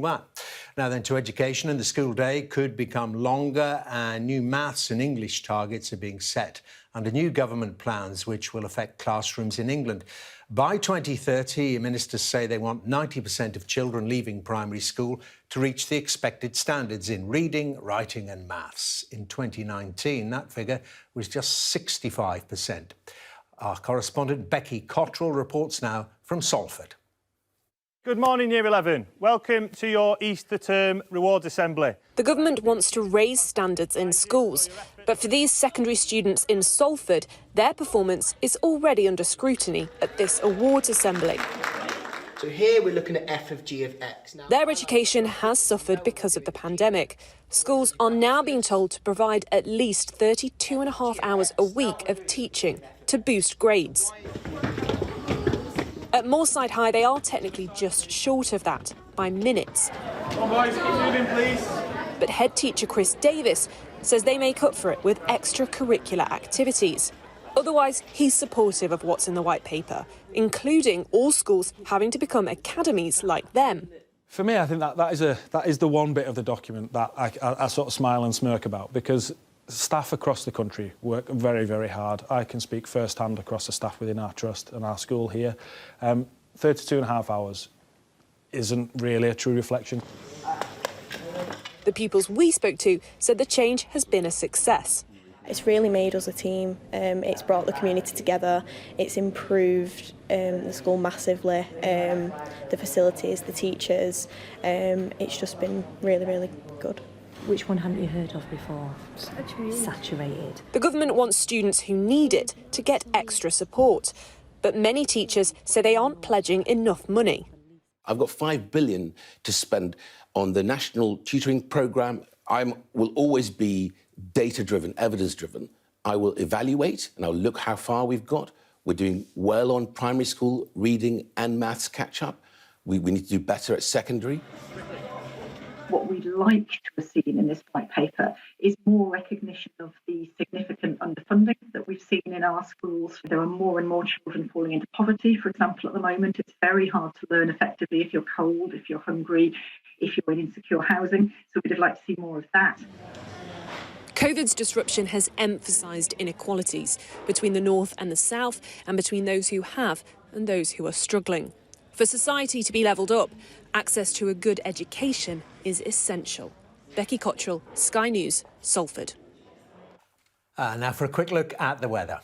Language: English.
That. Now then to education, and the school day could become longer and new maths and English targets are being set under new government plans which will affect classrooms in England. By 2030, ministers say they want 90% of children leaving primary school to reach the expected standards in reading, writing and maths. In 2019, that figure was just 65%. Our correspondent Becky Cottrell reports now from Salford. Good morning, Year 11. Welcome to your Easter term rewards assembly. The government wants to raise standards in schools, but for these secondary students in Salford, their performance is already under scrutiny at this awards assembly. So here we're looking at F of G of X. Now, their education has suffered because of the pandemic. Schools are now being told to provide at least 32.5 hours a week of teaching to boost grades. At Moorside High, they are technically just short of that, by minutes. Come on, boys, keep moving, please. But head teacher Chris Davis says they make up for it with extracurricular activities. Otherwise, he's supportive of what's in the white paper, including all schools having to become academies like them. For me, I think that is the one bit of the document that I sort of smile and smirk about, because staff across the country work very, very hard. I can speak firsthand across the staff within our trust and our school here. 32.5 hours isn't really a true reflection. The pupils we spoke to said the change has been a success. It's really made us a team. It's brought the community together. It's improved the school massively. The facilities, the teachers. It's just been really, really good. Which one hadn't you heard of before? Saturated. The government wants students who need it to get extra support, but many teachers say they aren't pledging enough money. I've got £5 billion to spend on the national tutoring programme. I will always be data-driven, evidence-driven. I will evaluate and I'll look how far we've got. We're doing well on primary school reading and maths catch-up. We need to do better at secondary. What we'd like to have seen in this white paper is more recognition of the significant underfunding that we've seen in our schools. There are more and more children falling into poverty. For example, at the moment, it's very hard to learn effectively if you're cold, if you're hungry, if you're in insecure housing. So we'd have liked to see more of that. COVID's disruption has emphasised inequalities between the north and the south, and between those who have and those who are struggling. For society to be levelled up, access to a good education is essential. Becky Cottrell, Sky News, Salford. Now for a quick look at the weather.